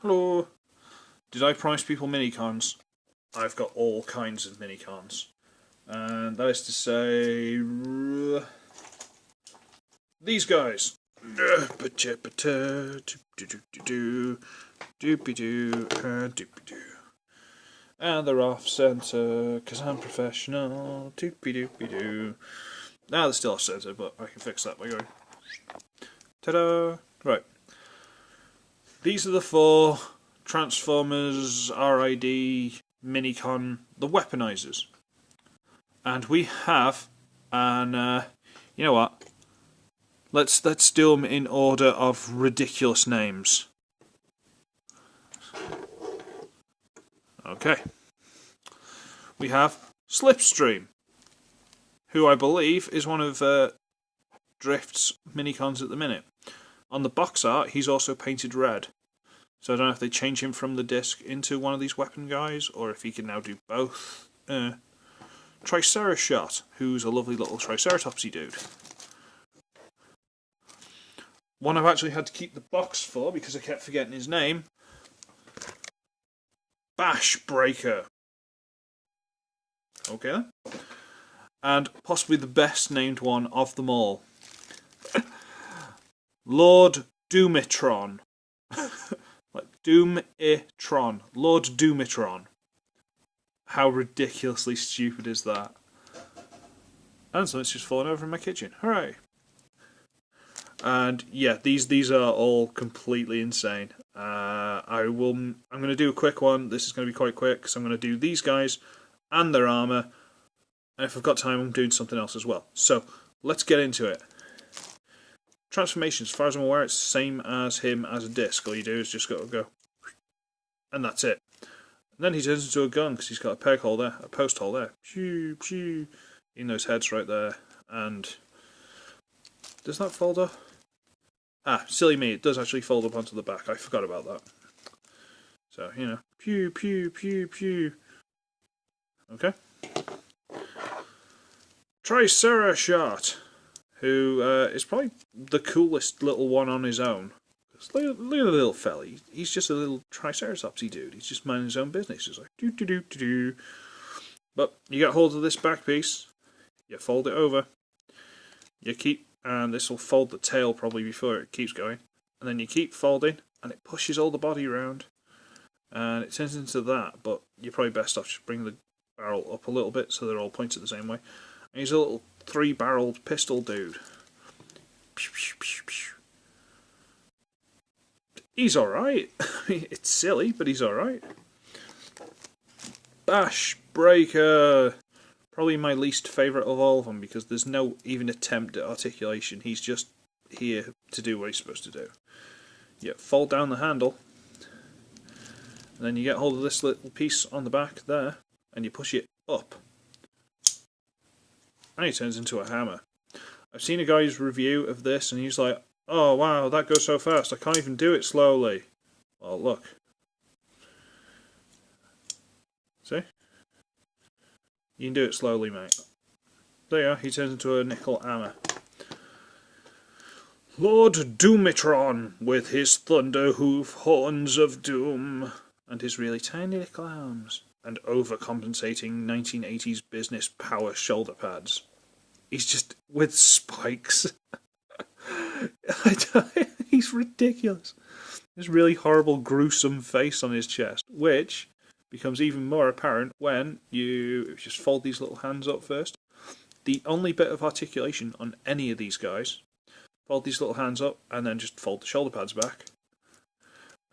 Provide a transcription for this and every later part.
Hello. Did I promise people minicons? I've got all kinds of minicons. And that is to say... these guys. And they're off centre, because I'm professional. Doopy-doopy-doo. Now they're still off centre, but I can fix that by going... ta-da! Right. These are the four Transformers, RID, Minicon, the weaponisers. And we have an, you know what? Let's do them in order of ridiculous names. Okay. We have Slipstream, who I believe is one of Drift's Minicons at the minute. On the box art, he's also painted red. So I don't know if they change him from the disc into one of these weapon guys, or if he can now do both. Tricerashot, who's a lovely little Triceratopsy dude. One I've actually had to keep the box for because I kept forgetting his name. Bash Breaker. Okay then. And possibly the best named one of them all. Lord Doomitron. Like Doomitron. Lord Doomitron. How ridiculously stupid is that? And something's just fallen over in my kitchen. Hooray! And yeah, these are all completely insane. I'm going to do a quick one. This is going to be quite quick, because I'm going to do these guys and their armour. And if I've got time, I'm doing something else as well. So, let's get into it. Transformation, as far as I'm aware, it's the same as him as a disc. All you do is just go, and that's it. And then he turns into a gun, because he's got a peg hole there, a post hole there. Pew, pew. In those heads right there. And does that fold up? Ah, silly me, it does actually fold up onto the back. I forgot about that. So, you know, pew, pew, pew, pew. Okay. Tricerashot, who is probably the coolest little one on his own. Look at the little fella. He's just a little Triceratopsy dude. He's just minding his own business. He's like, do. But you get hold of this back piece, you fold it over, you keep... and this will fold the tail probably before it keeps going, and then you keep folding and it pushes all the body around and it turns into that, but you're probably best off just bringing the barrel up a little bit so they're all pointed the same way. And he's a little 3-barreled pistol dude. He's alright. It's silly, but he's alright. Bash Breaker. Probably my least favourite of all of them, because there's no even attempt at articulation. He's just here to do what he's supposed to do. You fold down the handle, and then you get hold of this little piece on the back there, and you push it up. And he turns into a hammer. I've seen a guy's review of this, and he's like, oh wow, that goes so fast, I can't even do it slowly. Well, look. See? You can do it slowly, mate. There you are, he turns into a nickel hammer. Lord Doomitron, with his thunder hoof horns of doom, and his really tiny little arms, and overcompensating 1980s business power shoulder pads. He's just with spikes. He's ridiculous. This really horrible, gruesome face on his chest, which becomes even more apparent when you just fold these little hands up first. The only bit of articulation on any of these guys, fold these little hands up and then just fold the shoulder pads back.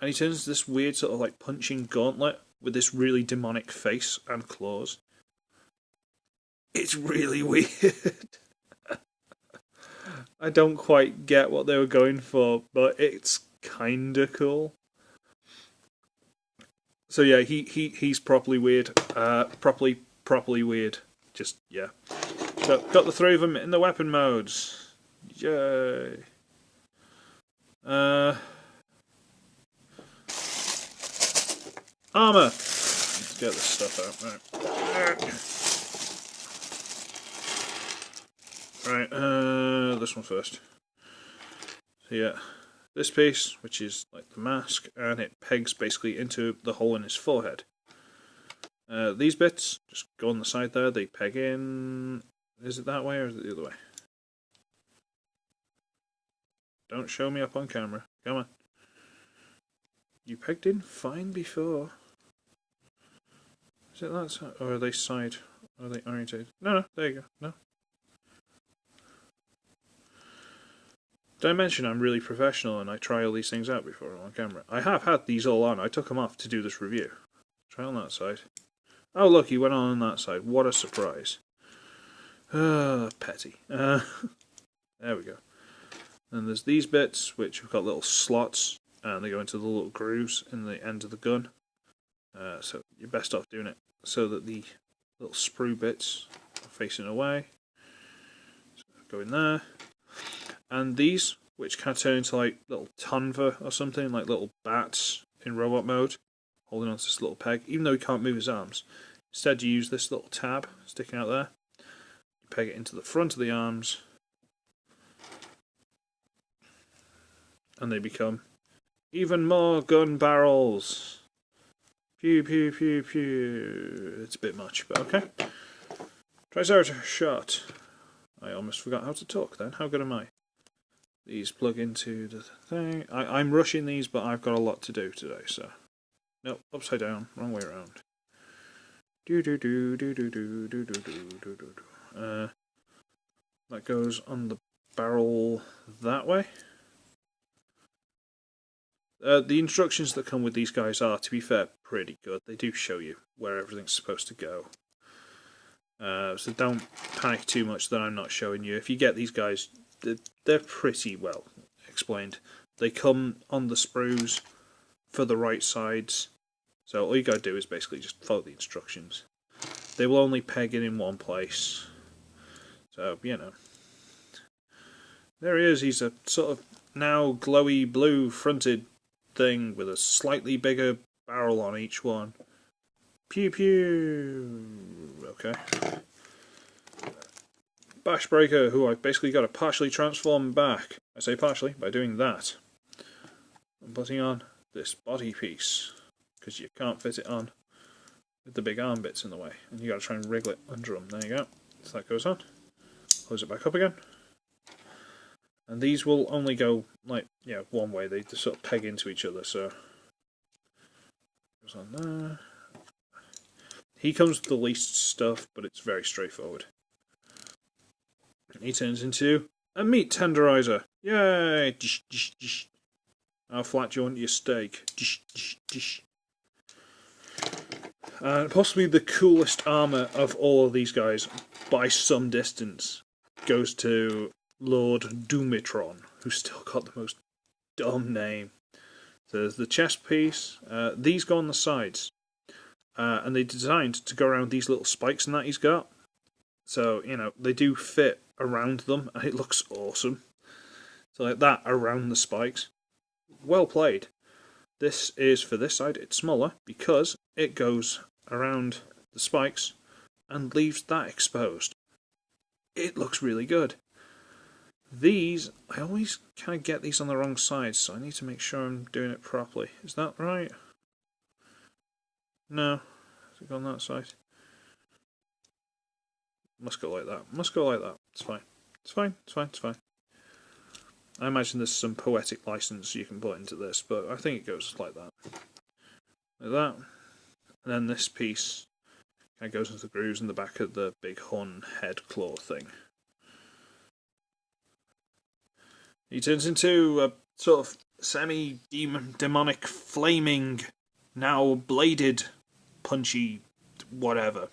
And he turns into this weird sort of like punching gauntlet with this really demonic face and claws. It's really weird. I don't quite get what they were going for, but it's kinda cool. So yeah, he's properly weird. Properly weird. Just, yeah. So, got the three of them in the weapon modes. Yay. Armour. Let's get this stuff out. Right. This one first. So yeah, this piece, which is like the mask, and it pegs basically into the hole in his forehead. These bits just go on the side there, they peg in. Is it that way or is it the other way? Don't show me up on camera. Come on. You pegged in fine before. Is it that side? Or are they side? Are they orientated? No, there you go. No. Did I mention I'm really professional and I try all these things out before I'm on camera? I have had these all on. I took them off to do this review. Try on that side. Oh look, he went on that side. What a surprise. Petty. There we go. And there's these bits which have got little slots and they go into the little grooves in the end of the gun. So you're best off doing it so that the little sprue bits are facing away. So go in there. And these, which kind of turn into like little tonva or something, like little bats in robot mode, holding onto this little peg, even though he can't move his arms. Instead you use this little tab sticking out there, you peg it into the front of the arms, and they become even more gun barrels. Pew pew pew pew. It's a bit much, but okay. Triceratops shot. I almost forgot how to talk then. How good am I? These plug into the thing. I'm rushing these, but I've got a lot to do today, so. Nope, upside down, wrong way around. That goes on the barrel that way. The instructions that come with these guys are, to be fair, pretty good. They do show you where everything's supposed to go. So don't panic too much that I'm not showing you. If you get these guys, they're pretty well explained. They come on the sprues for the right sides. So all you gotta do is basically just follow the instructions. They will only peg it in one place. So, you know. There he is. He's a sort of now glowy blue fronted thing with a slightly bigger barrel on each one. Pew pew. Okay. Bashbreaker, who I've basically got to partially transform back. I say partially by doing that. I'm putting on this body piece because you can't fit it on with the big arm bits in the way, and you got to try and wriggle it under them. There you go. So that goes on. Close it back up again. And these will only go like one way. They just sort of peg into each other. So goes on there. He comes with the least stuff, but it's very straightforward. And he turns into a meat tenderizer. Yay! Dish, dish, dish. How flat do you want your steak? Dish, dish, dish. And possibly the coolest armour of all of these guys, by some distance, goes to Lord Doomitron, who's still got the most dumb name. So there's the chest piece. These go on the sides. And they're designed to go around these little spikes and that he's got. So, you know, they do fit around them, and it looks awesome. So like that, around the spikes. Well played. This is, for this side, it's smaller, because it goes around the spikes and leaves that exposed. It looks really good. These, I always kind of get these on the wrong side, so I need to make sure I'm doing it properly. Is that right? No. Has it gone that side? Must go like that. Must go like that. It's fine. It's fine. It's fine. It's fine. I imagine there's some poetic license you can put into this, but I think it goes like that. Like that. And then this piece kind of goes into the grooves in the back of the big horn head claw thing. He turns into a sort of semi-demonic, flaming, now bladed, punchy, whatever.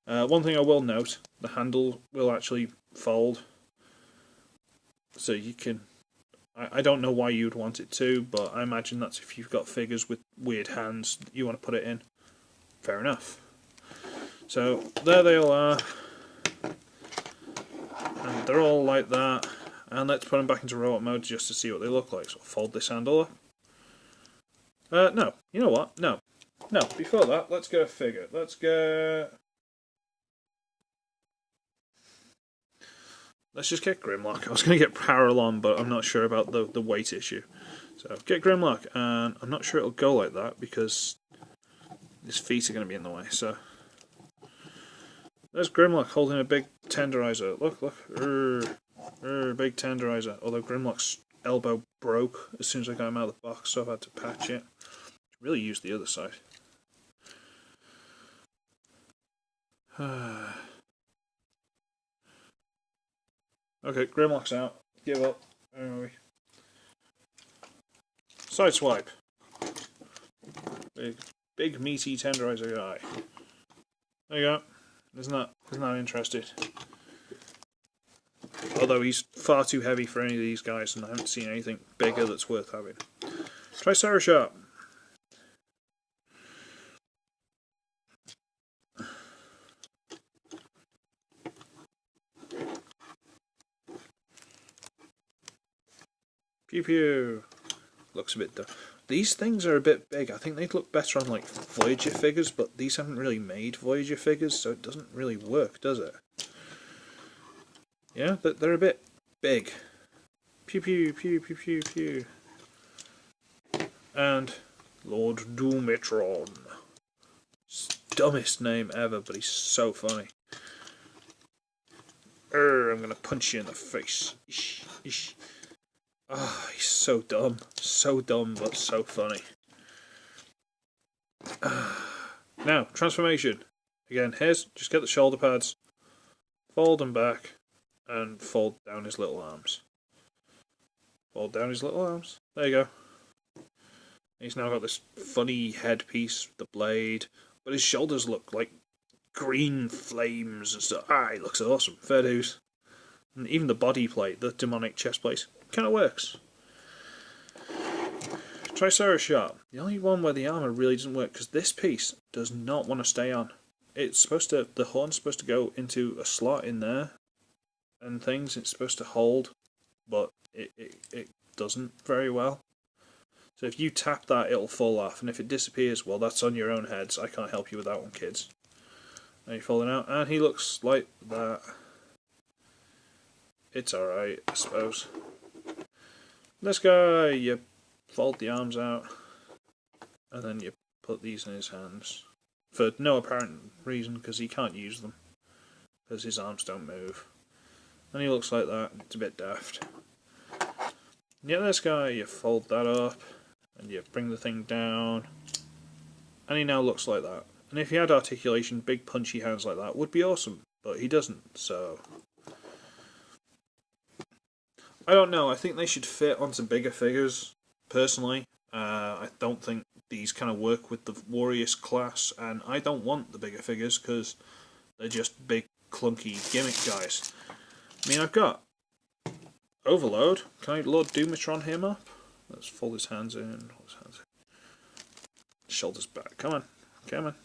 One thing I will note, the handle will actually fold. So you can... I don't know why you'd want it to, but I imagine that's if you've got figures with weird hands that you want to put it in. Fair enough. So, there they all are. And they're all like that. And let's put them back into robot mode just to see what they look like. So I'll fold this handle up. No. You know what? No. No, before that, let's get a figure. Let's just get Grimlock. I was going to get Paralon, but I'm not sure about the weight issue. So get Grimlock, and I'm not sure it'll go like that because his feet are going to be in the way. So there's Grimlock holding a big tenderizer. Look, big tenderizer. Although Grimlock's elbow broke as soon as I got him out of the box, so I've had to patch it. Really use the other side. Okay, Grimlock's out. Give up. Where are we? Sideswipe. Big meaty tenderizer guy. There you go. Isn't that interested? Although he's far too heavy for any of these guys, and I haven't seen anything bigger that's worth having. Triceratops. Pew pew. Looks a bit dumb. These things are a bit big. I think they'd look better on like Voyager figures, but these haven't really made Voyager figures, so it doesn't really work, does it? Yeah, they're a bit big. Pew pew pew pew pew pew. And Lord Doomitron. Dumbest name ever, but he's so funny. I'm gonna punch you in the face. Ish, ish. Oh, he's so dumb. So dumb, but so funny. Now, transformation. Again, here's, just get the shoulder pads, fold them back, and fold down his little arms. Fold down his little arms. There you go. He's now got this funny headpiece with the blade, but his shoulders look like green flames and stuff. He looks awesome. Fair dues. And even the body plate, the demonic chest plate, kind of works. Triceratops. The only one where the armour really doesn't work, because this piece does not want to stay on. It's supposed to, the horn's supposed to go into a slot in there, and things, it's supposed to hold, but it doesn't very well. So if you tap that, it'll fall off, and if it disappears, well, that's on your own heads. I can't help you with that one, kids. Now you're falling out, and he looks like that. It's alright, I suppose. This guy, you fold the arms out, and then you put these in his hands. For no apparent reason, because he can't use them. Because his arms don't move. And he looks like that, it's a bit daft. Yeah, this guy, you fold that up, and you bring the thing down, and he now looks like that. And if he had articulation, big punchy hands like that would be awesome, but he doesn't, so... I don't know, I think they should fit onto bigger figures, personally. I don't think these kind of work with the Warriors class, and I don't want the bigger figures because they're just big, clunky gimmick guys. I mean, I've got Overload. Can I Lord Doomitron him up? Let's fold his hands in. Hold his hands in. Shoulders back. Come on. Come on.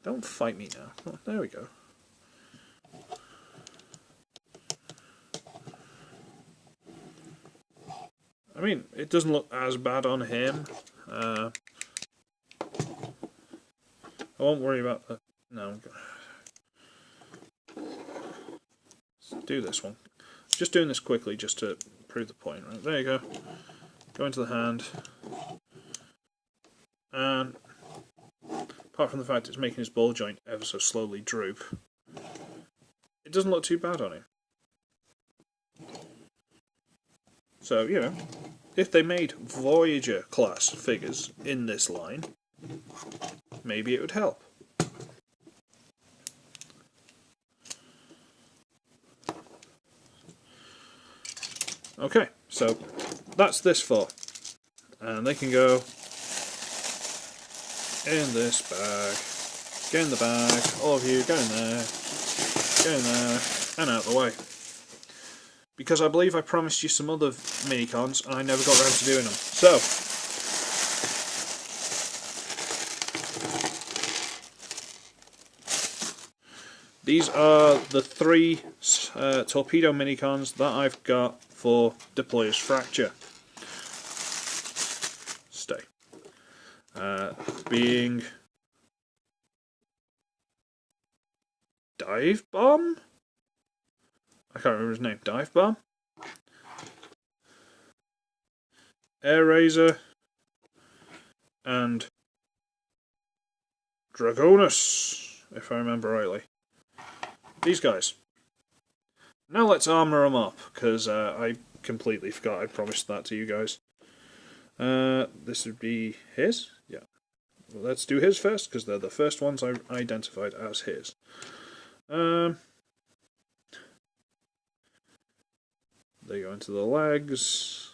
Don't fight me now. Oh, there we go. I mean, it doesn't look as bad on him. I won't worry about the... No. Let's do this one. Just doing this quickly just to prove the point. Right, there you go. Go into the hand. And apart from the fact it's making his ball joint ever so slowly droop, it doesn't look too bad on him. So, you know, if they made Voyager class figures in this line, maybe it would help. Okay, so that's this for. And they can go in this bag. Get in the bag, all of you, go in there, and out the way. Because I believe I promised you some other Minicons and I never got around to doing them. So, these are the 3 Torpedo Minicons that I've got for Deployer's Fracture. Stay. Being Dive Bomb? I can't remember his name. Dive Bomb? Air Razor. And Dragonus, if I remember rightly. These guys. Now let's armour them up, because I completely forgot I promised that to you guys. This would be his? Yeah. Well, let's do his first, because they're the first ones I identified as his. They go into the legs.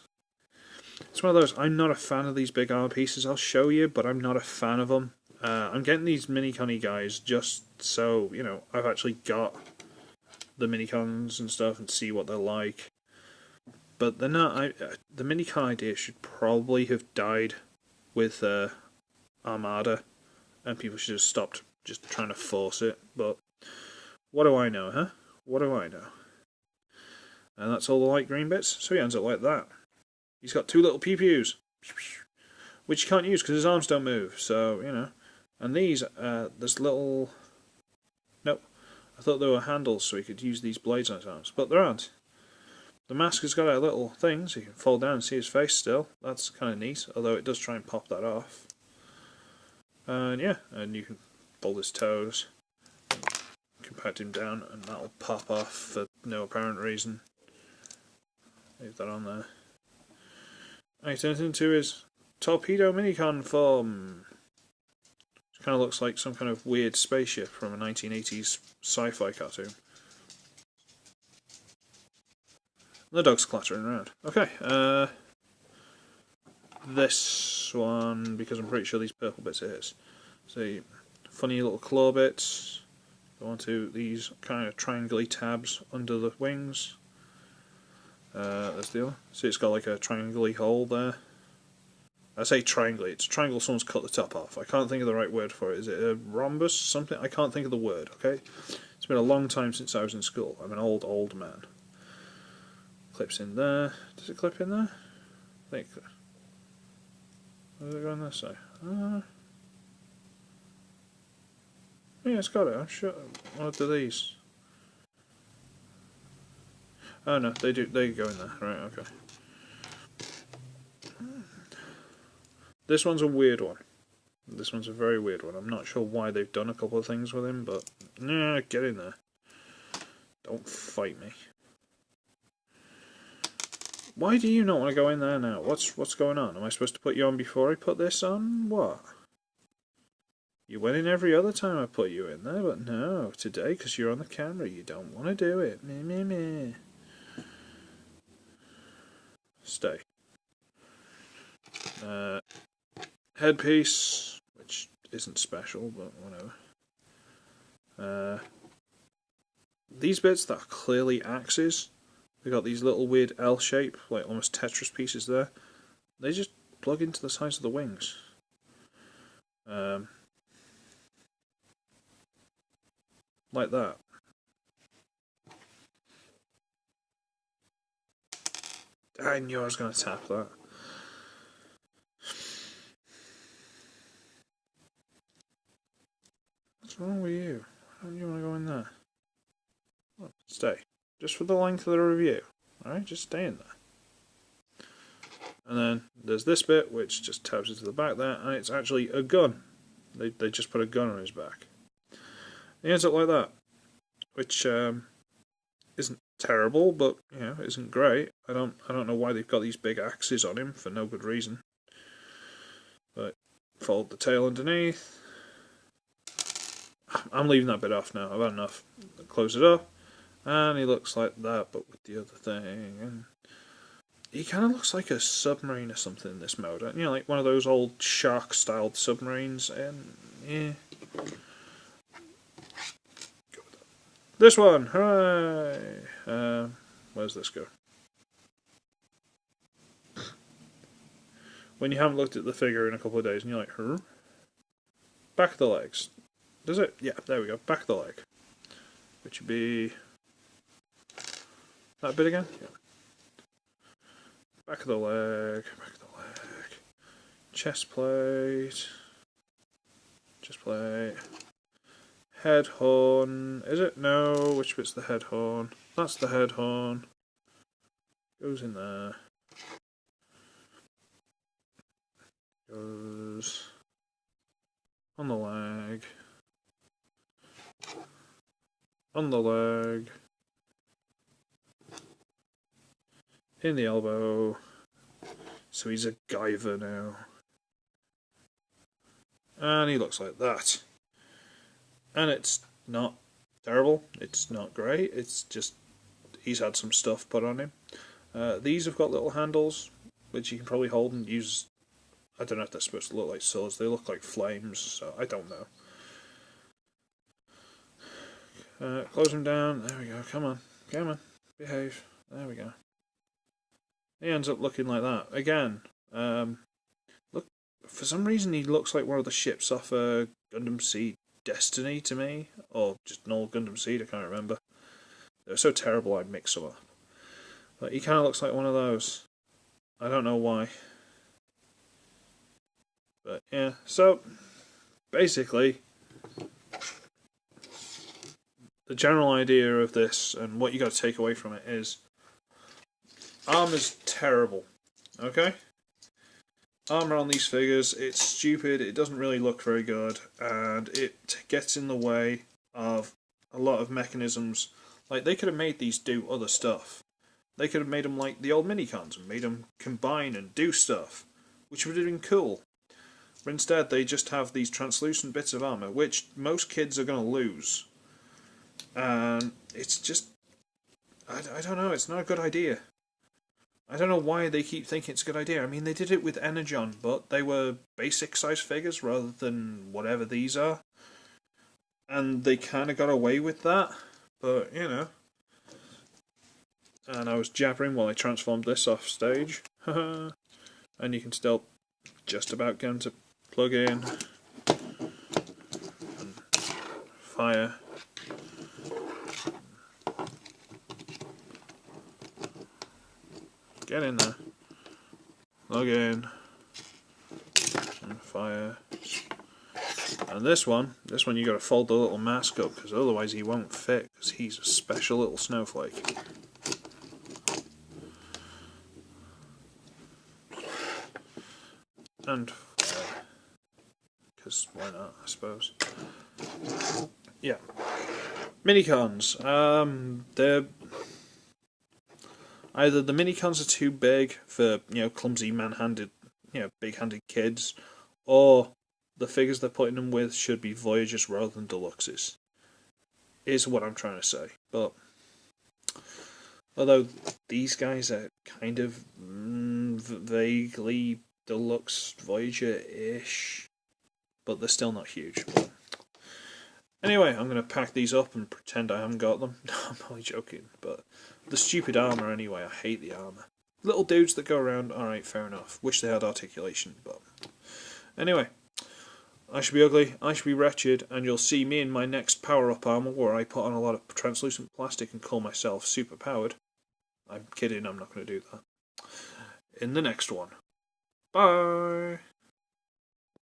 It's one of those, I'm not a fan of these big armor pieces, I'll show you, but I'm not a fan of them. I'm getting these Minicon guys just so, you know, I've actually got the Minicons and stuff and see what they're like. But they're not, the Minicon idea should probably have died with Armada, and people should have stopped just trying to force it, but what do I know, huh? What do I know? And that's all the light green bits, so he ends up like that. He's got two little pew-pews, which you can't use because his arms don't move, so, you know. And these, there's little... Nope. I thought there were handles so he could use these blades on his arms, but there aren't. The mask has got a little thing so you can fold down and see his face still. That's kind of neat, although it does try and pop that off. And yeah, and you can fold his toes, compact him down, and that'll pop off for no apparent reason. Leave that on there. And he turns into his Torpedo Minicon form. It kind of looks like some kind of weird spaceship from a 1980s sci-fi cartoon. The dog's clattering around. Okay, this one, because I'm pretty sure these purple bits are his. See, funny little claw bits. Go onto these kind of triangle-y tabs under the wings. There's the other. See, it's got like a triangle-y hole there. I say triangle-y, it's a triangle someone's cut the top off. I can't think of the right word for it. Is it a rhombus? Something? I can't think of the word, okay? It's been a long time since I was in school. I'm an old man. Clips in there. Does it clip in there? I think. Does it go on this side? Yeah, it's got it. I'm sure. What are these? Oh no, they do. They go in there. Right. Okay. This one's a weird one. This one's a very weird one. I'm not sure why they've done a couple of things with him, but nah, get in there. Don't fight me. Why do you not want to go in there now? What's going on? Am I supposed to put you on before I put this on? What? You went in every other time I put you in there, but no, today, because you're on the camera, you don't want to do it. Meh. Stay. Headpiece, which isn't special, but whatever. These bits that are clearly axes, they've got these little weird L shape, like almost Tetris pieces there. They just plug into the sides of the wings. Like that. I knew I was going to tap that. What's wrong with you? Why don't you want to go in there? Look, stay. Just for the length of the review. Alright, just stay in there. And then there's this bit which just tabs into the back there, and it's actually a gun. They just put a gun on his back. He ends up like that, which isn't terrible, but you know, isn't great. I don't know why they've got these big axes on him for no good reason. But fold the tail underneath. I'm leaving that bit off now. I've had enough. Close it up, and he looks like that, but with the other thing. And he kind of looks like a submarine or something in this mode. You know, like one of those old shark-styled submarines. And yeah. This one, hooray! Where's this go? When you haven't looked at the figure in a couple of days and you're like, huh? Back of the legs. Does it? Yeah, there we go. Back of the leg. Which would be that bit again? Yeah. Back of the leg, back of the leg. Chest plate. Chest plate. Head horn. Is it? No. Which bit's the head horn? That's the head horn. Goes in there. Goes on the leg. On the leg. In the elbow. So he's a Guyver now. And he looks like that. And it's not terrible. It's not great. It's just he's had some stuff put on him. These have got little handles, which you can probably hold and use. I don't know if they're supposed to look like swords. They look like flames, so I don't know. Close him down. There we go. Come on. Come on. Behave. There we go. He ends up looking like that. Again, look, for some reason he looks like one of the ships off Gundam Seed Destiny to me. Or just an old Gundam Seed, I can't remember. They're so terrible I'd mix them up. But he kind of looks like one of those. I don't know why. But yeah, so basically the general idea of this and what you got to take away from it is armor's terrible. Okay? Armor on these figures, it's stupid, it doesn't really look very good, and it gets in the way of a lot of mechanisms. Like, they could have made these do other stuff. They could have made them like the old Minicons and made them combine and do stuff, which would have been cool. But instead, they just have these translucent bits of armor, which most kids are going to lose. And it's just... I don't know, it's not a good idea. I don't know why they keep thinking it's a good idea. I mean, they did it with Energon, but they were basic size figures rather than whatever these are. And they kind of got away with that, but, you know. And I was jabbering while I transformed this off stage. And you can still just about get them to plug in and fire. Get in there, plug in, and fire. And this one you got to fold the little mask up because otherwise he won't fit because he's a special little snowflake. And because why not? I suppose. Yeah, Minicons. They're either the Minicons are too big for, you know, clumsy, man-handed, you know, big-handed kids, or the figures they're putting them with should be Voyagers rather than Deluxes. Is what I'm trying to say. But although these guys are kind of vaguely Deluxe Voyager-ish, but they're still not huge. But anyway, I'm going to pack these up and pretend I haven't got them. No, I'm only joking, but the stupid armour anyway, I hate the armour. Little dudes that go around, alright, fair enough. Wish they had articulation, but... Anyway, I should be ugly, I should be wretched, and you'll see me in my next power-up armour where I put on a lot of translucent plastic and call myself super-powered. I'm kidding, I'm not going to do that. In the next one. Bye!